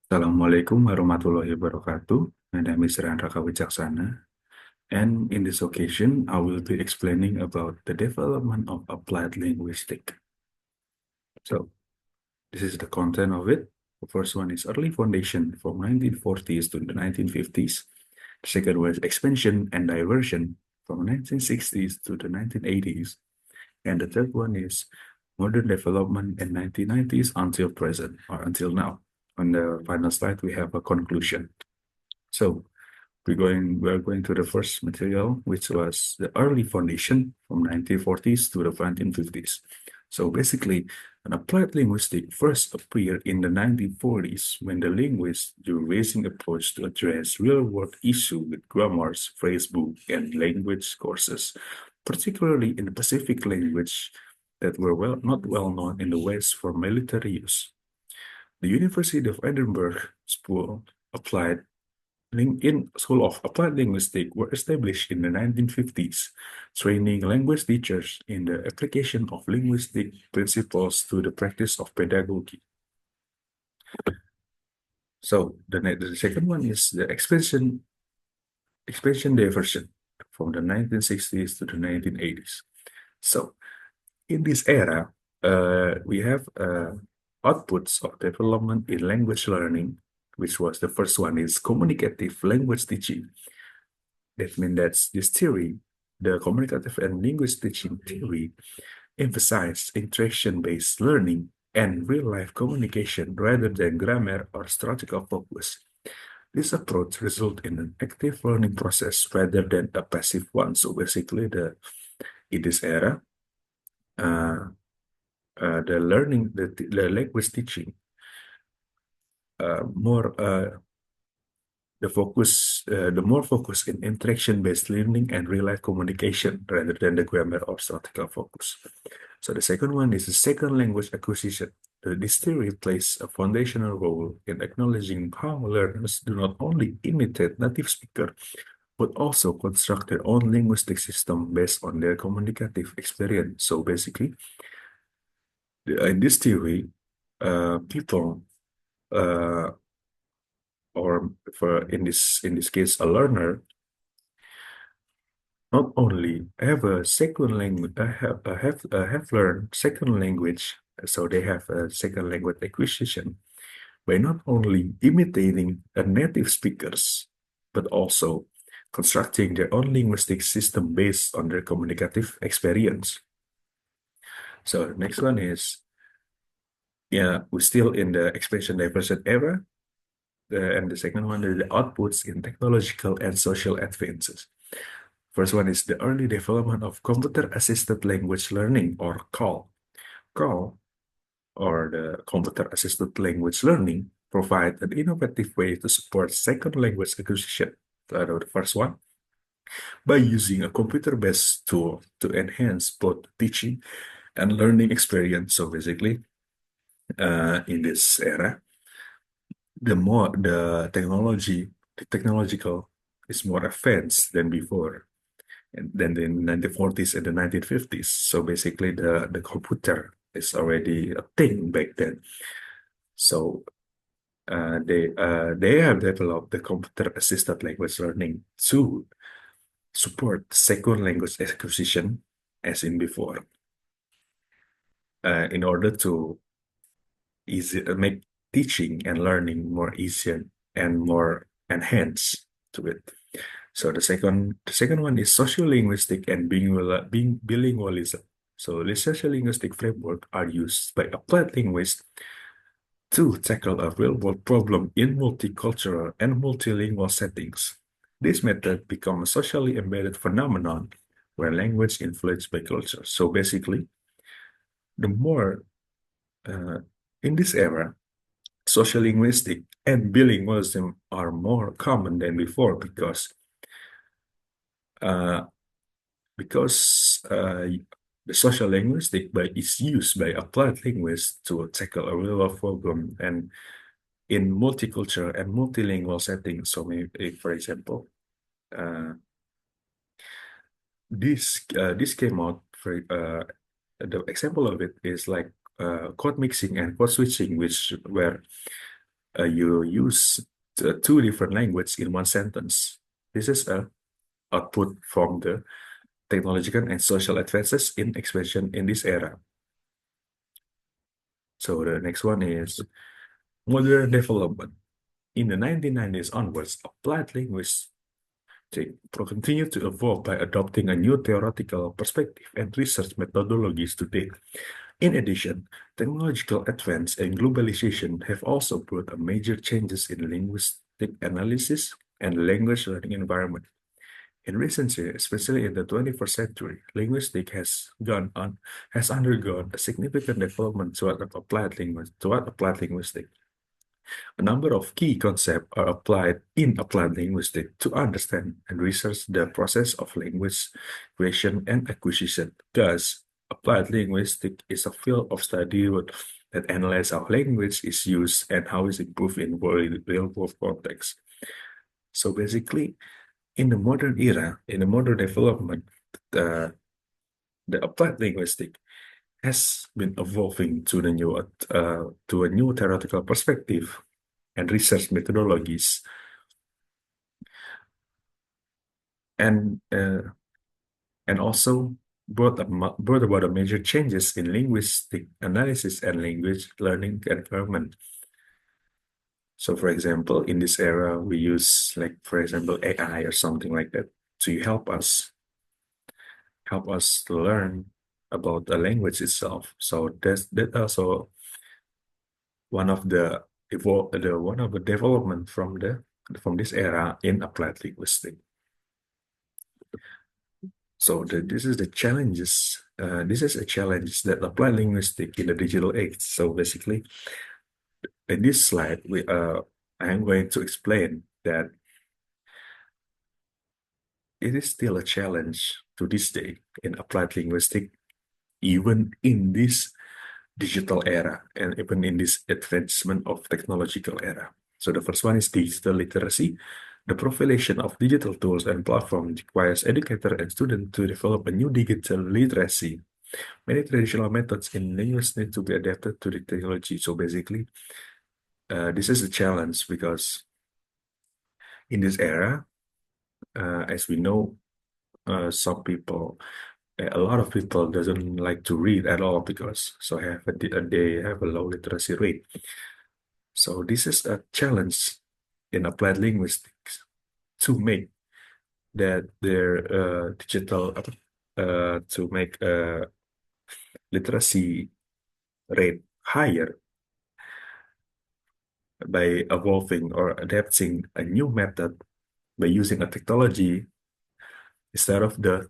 Assalamualaikum warahmatullahi wabarakatuh. My name is Rayhan Racha Wicaksana, and in this occasion, I will be explaining about the development of applied linguistic. So, this is the content of it. The first one is early foundation from 1940s to the 1950s. The second was expansion and diversion from 1960s to the 1980s. And the third one is modern development in 1990s until present or until now. On the final slide, we have a conclusion. So we're going to the first material, which was the early foundation from 1940s to the 1950s. So basically, an applied linguistic first appeared in the 1940s when the linguists drew raising approach to address real-world issue with grammars, phrasebook, and language courses, particularly in the Pacific language that were not well known in the West for military use. The University of Edinburgh School of Applied Linguistics were established in the 1950s, training language teachers in the application of linguistic principles to the practice of pedagogy. So the second one is the expansion diversion from the 1960s to the 1980s. So in this era, we have outputs of development in language learning, which was the first one is communicative language teaching. That means that this theory, the communicative and linguistic teaching theory, emphasized interaction-based learning and real-life communication rather than grammar or strategical focus. This approach results in an active learning process rather than a passive one. So basically, in this era, uh, the language teaching, more the more focus in interaction-based learning and real-life communication rather than the grammar or statistical focus. So the second one is the second language acquisition. This theory plays a foundational role in acknowledging how learners do not only imitate native speaker, but also construct their own linguistic system based on their communicative experience. So basically, in this theory, people uh, or for in this case a learner not only have a second language have learned second language, so they have a second language acquisition by not only imitating a native speakers but also constructing their own linguistic system based on their communicative experience. So the next one is, yeah, we're still in the expansion diversion era. And the second one is the outputs in technological and social advances. First one is the early development of computer-assisted language learning, or CAL. CAL, or the computer-assisted language learning, provide an innovative way to support second language acquisition. The first one, by using a computer-based tool to enhance both teaching and learning experience. So basically, in this era, the technological is more advanced than before, and then in 1940s and the 1950s. So basically, the computer is already a thing back then. So they have developed the computer-assisted language learning to support second language acquisition, as in before, in order to make teaching and learning more easier and more enhanced to it. So the second one is sociolinguistic and bilingualism. So the sociolinguistic framework are used by applied linguists to tackle a real-world problem in multicultural and multilingual settings. This method becomes a socially embedded phenomenon where language influenced by culture. So basically, the more uh, in this era, sociolinguistic and bilingualism are more common than before uh, because the social linguistic is used by applied linguists to tackle a real-world problem and in multicultural and multilingual settings. So maybe, for example, uh, this came out for the example of it is like code mixing and code switching, which where you use two different languages in one sentence. This is a output from the technological and social advances in expansion in this era. So the next one is modern development. In the 1990s onwards, applied linguistics continued to evolve by adopting a new theoretical perspective and research methodologies today. In addition, technological advance and globalization have also brought a major changes in linguistic analysis and language learning environment. In recent years, especially in the 21st century, linguistics has undergone a significant development toward applied linguistics. A number of key concepts are applied in applied linguistics to understand and research the process of language creation and acquisition. Thus, applied linguistics is a field of study that analyzes how language is used and how it's improved in real-world context. So basically, in the modern era, in the modern development, the applied linguistic has been evolving to a new theoretical perspective and research methodologies, and also brought about a major changes in linguistic analysis and language learning environment. So, for example, in this era, we use, like, for example, AI or something like that to help us to learn about the language itself. So that also one of the development from this era in applied linguistics. So this is the challenges. This is a challenge that applied linguistics in the digital age. So basically, in this slide, I am going to explain that it is still a challenge to this day in applied linguistics, even in this digital era and even in this advancement of technological era. So the first one is digital literacy. The proliferation of digital tools and platforms requires educators and students to develop a new digital literacy. Many traditional methods in language need to be adapted to the technology. So basically, this is a challenge because in this era, as we know, a lot of people doesn't like to read at all because they have a low literacy rate. So this is a challenge in applied linguistics to make that their digital to make literacy rate higher by evolving or adapting a new method by using a technology instead of the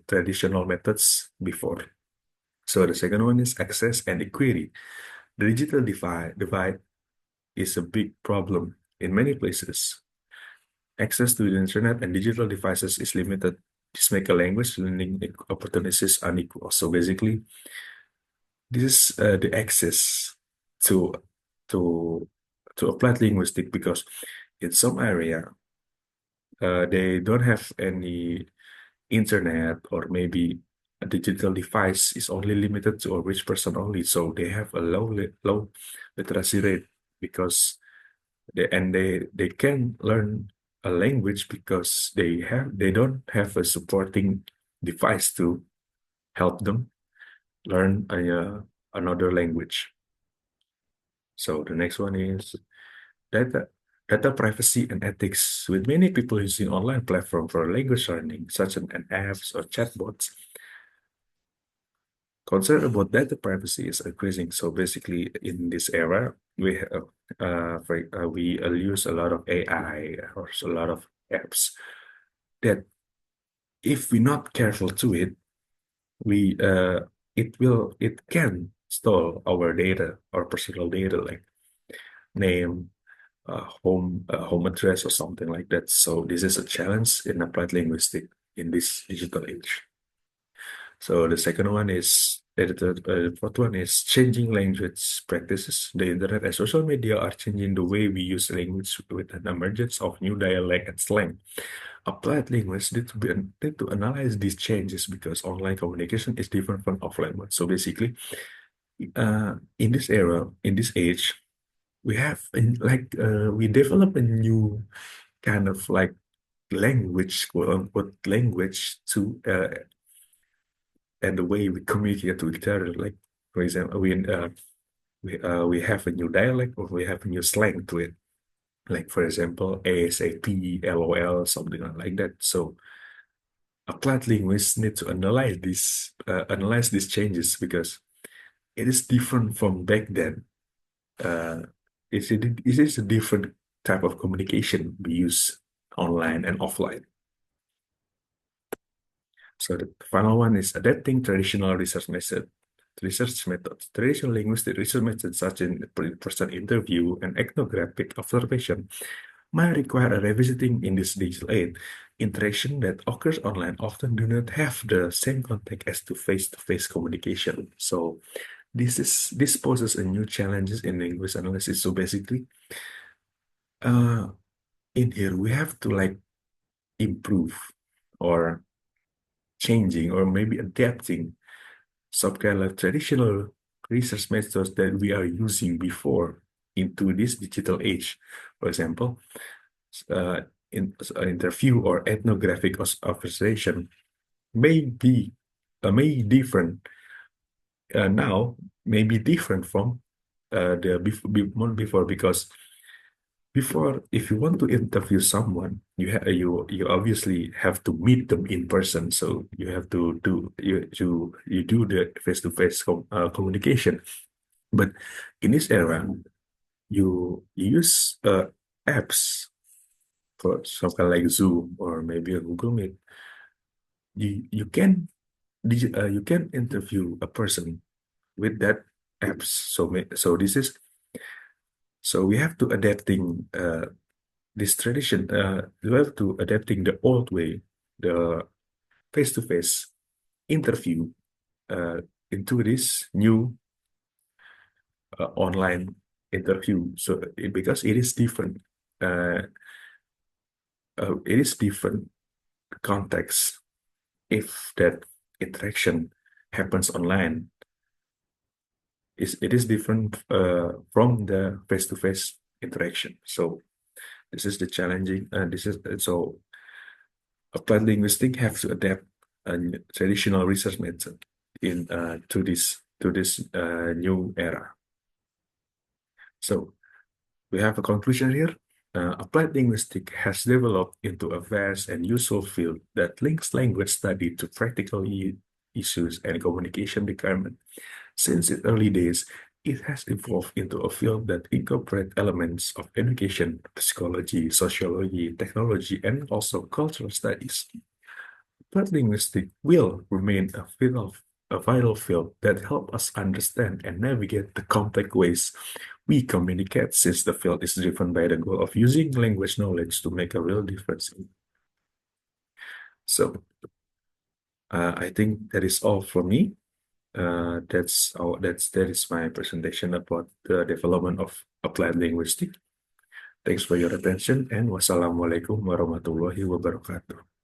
traditional methods before. So the second one is access and equity. The digital divide is a big problem in many places. Access to the internet and digital devices is limited. This makes a language learning opportunities unequal. So basically, this is the access to to applied linguistic, because in some area they don't have any internet, or maybe a digital device is only limited to a rich person only, so they have a low literacy rate, because they can learn a language because they don't have a supporting device to help them learn another language. So the next one is data data privacy and ethics. With many people using online platform for language learning, such as apps or chatbots, concern about data privacy is increasing. So basically, in this era, we use a lot of AI or a lot of apps that, if we're not careful to it, we it can store our data, our personal data, like name, home address, or something like that. So this is a challenge in applied linguistics in this digital age. So the second one is the fourth one is changing language practices. The internet and social media are changing the way we use language with an emergence of new dialect and slang. Applied linguists need to analyze these changes because online communication is different from offline one. So basically, in this era, in this age, we have we develop a new kind of like language, quote unquote language to and the way we communicate to each other. Like for example, we have a new dialect or we have a new slang to it. Like for example, ASAP, LOL, something like that. So applied linguists need to analyze these changes because it is different from back then. Uh, it is a different type of communication we use online and offline. So the final one is adapting traditional research method. Research methods. Traditional linguistic research methods such as in-person interview and ethnographic observation might require a revisiting in this digital age. Interaction that occurs online often do not have the same context as to face-to-face communication. So this poses a new challenges in linguist analysis. So basically, uh, in here we have to like improve or changing or maybe adapting some kind of traditional research methods that we are using before into this digital age. For example, uh, in an interview or ethnographic observation may be may different now, may be different from the before because before, if you want to interview someone, you obviously have to meet them in person. So you have to you do the face-to-face communication. But in this era, you use apps for something like Zoom or maybe a Google Meet. You can you can interview a person with that apps. So this is so we have to adapting this tradition, you have to adapting the old way, the face-to-face interview uh, into this new online interview. So because uh, it is different context. If that interaction happens online, it is different from the face-to-face interaction. So this is the challenging. This is so applied linguistics have to adapt a traditional research method in to this new era. So we have a conclusion here. Applied linguistics has developed into a vast and useful field that links language study to practical issues and communication requirements. Since its early days, it has evolved into a field that incorporates elements of education, psychology, sociology, technology, and also cultural studies. But linguistics will remain a vital field that help us understand and navigate the complex ways we communicate, since the field is driven by the goal of using language knowledge to make a real difference. So I think that is all for me. That is my presentation about the development of applied linguistics. Thanks for your attention and wassalamualaikum warahmatullahi wabarakatuh.